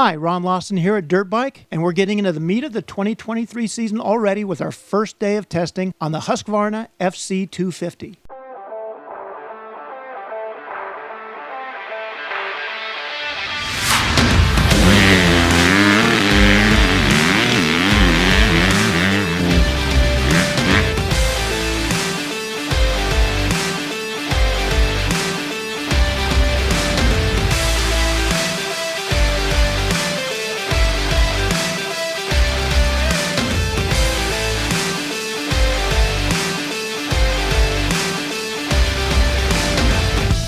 Hi, Ron Lawson here at Dirtbike, and we're getting into the meat of the 2023 season already with our first day of testing on the Husqvarna FC250.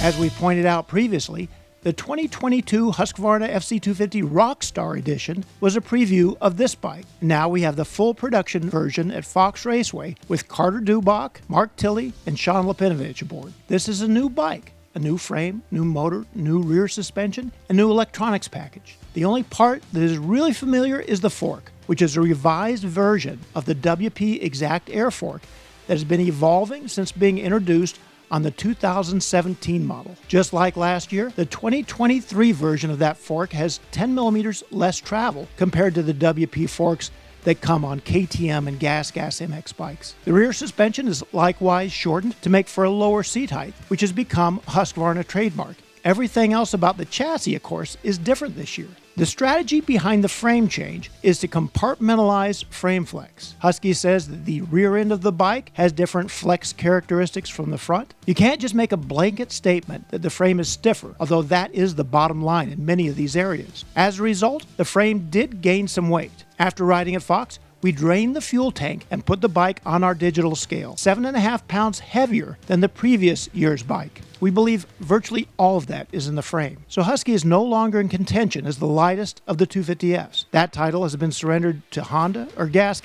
As we pointed out previously, the 2022 Husqvarna FC250 Rockstar Edition was a preview of this bike. Now we have the full production version at Fox Raceway with Carter Dubach, Mark Tilley, and Sean Lapinovich aboard. This is a new bike, a new frame, new motor, new rear suspension, and new electronics package. The only part that is really familiar is the fork, which is a revised version of the WP Exact Air fork that has been evolving since being introduced on the 2017 model. Just like last year, the 2023 version of that fork has 10 millimeters less travel compared to the WP forks that come on KTM and Gas MX bikes. The rear suspension is likewise shortened to make for a lower seat height, which has become Husqvarna trademark. Everything else about the chassis, of course, is different this year. The strategy behind the frame change is to compartmentalize frame flex. Husky says that the rear end of the bike has different flex characteristics from the front. You can't just make a blanket statement that the frame is stiffer, although that is the bottom line in many of these areas. As a result, the frame did gain some weight. After riding at Fox, we drained the fuel tank and put the bike on our digital scale, 7.5 pounds heavier than the previous year's bike. We believe virtually all of that is in the frame. So Husky is no longer in contention as the lightest of the 250Fs. That title has been surrendered to Honda or Gas,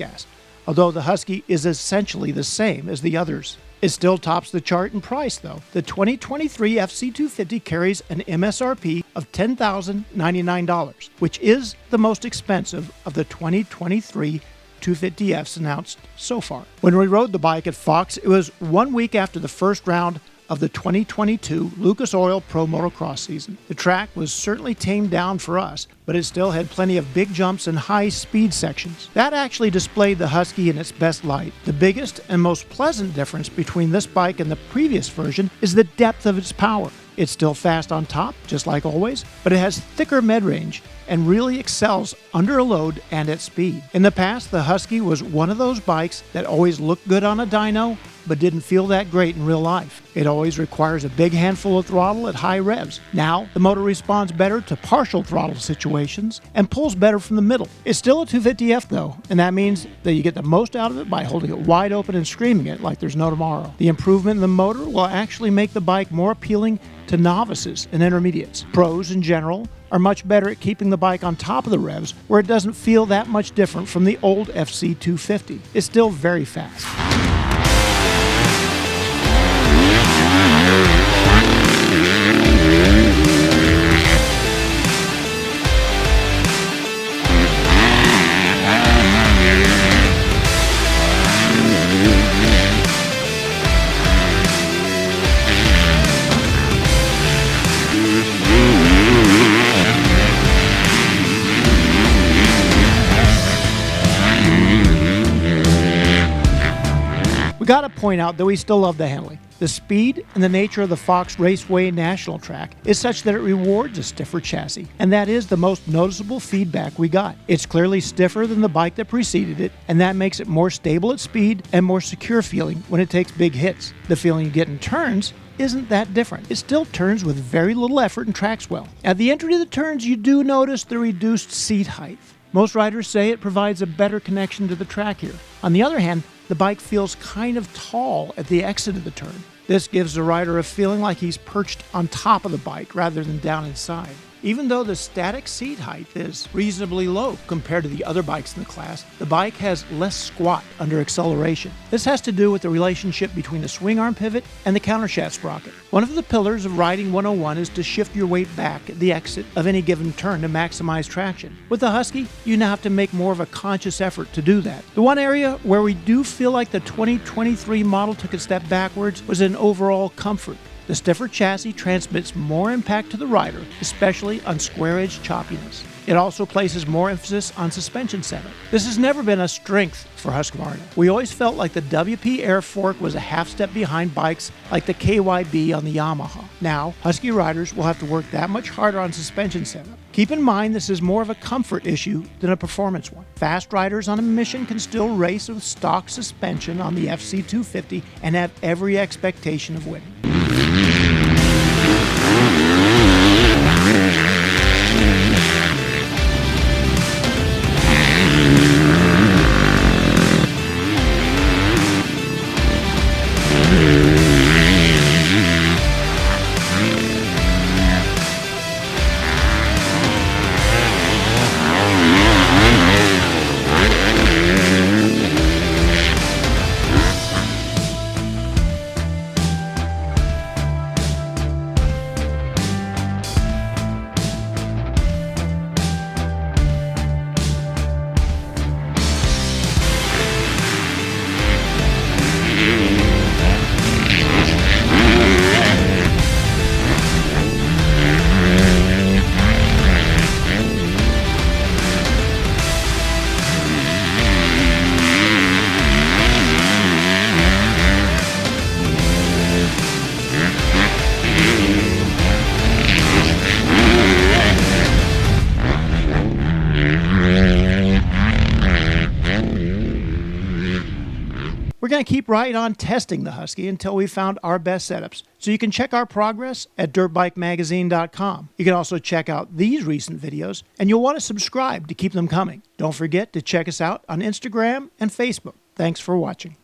although the Husky is essentially the same as the others. It still tops the chart in price, though. The 2023 FC250 carries an MSRP of $10,099, which is the most expensive of the 2023 250Fs announced so far. When we rode the bike at Fox, it was 1 week after the first round of the 2022 Lucas Oil Pro Motocross season. The track was certainly tamed down for us, but it still had plenty of big jumps and high speed sections. That actually displayed the Husky in its best light. The biggest and most pleasant difference between this bike and the previous version is the depth of its power. It's still fast on top, just like always, but it has thicker mid-range and really excels under a load and at speed. In the past, the Husky was one of those bikes that always looked good on a dyno, but didn't feel that great in real life. It always requires a big handful of throttle at high revs. Now, the motor responds better to partial throttle situations and pulls better from the middle. It's still a 250F though, and that means that you get the most out of it by holding it wide open and screaming it like there's no tomorrow. The improvement in the motor will actually make the bike more appealing to novices and intermediates. Pros in general are much better at keeping the bike on top of the revs where it doesn't feel that much different from the old FC250. It's still very fast. Gotta point out that we still love the handling. The speed and the nature of the Fox Raceway National Track is such that it rewards a stiffer chassis, and that is the most noticeable feedback we got. It's clearly stiffer than the bike that preceded it, and that makes it more stable at speed and more secure feeling when it takes big hits. The feeling you get in turns isn't that different. It still turns with very little effort and tracks well. At the entry of the turns, you do notice the reduced seat height. Most riders say it provides a better connection to the track here. On the other hand, the bike feels kind of tall at the exit of the turn. This gives the rider a feeling like he's perched on top of the bike rather than down inside. Even though the static seat height is reasonably low compared to the other bikes in the class, the bike has less squat under acceleration. This has to do with the relationship between the swing arm pivot and the countershaft sprocket. One of the pillars of Riding 101 is to shift your weight back at the exit of any given turn to maximize traction. With the Husky, you now have to make more of a conscious effort to do that. The one area where we do feel like the 2023 model took a step backwards was in overall comfort. The stiffer chassis transmits more impact to the rider, especially on square-edge choppiness. It also places more emphasis on suspension setup. This has never been a strength for Husqvarna. We always felt like the WP Air Fork was a half step behind bikes like the KYB on the Yamaha. Now, Husky riders will have to work that much harder on suspension setup. Keep in mind this is more of a comfort issue than a performance one. Fast riders on a mission can still race with stock suspension on the FC250 and have every expectation of winning. We're going to keep right on testing the Husky until we found our best setups, so you can check our progress at dirtbikemagazine.com. You can also check out these recent videos, and you'll want to subscribe to keep them coming. Don't forget to check us out on Instagram and Facebook. Thanks for watching.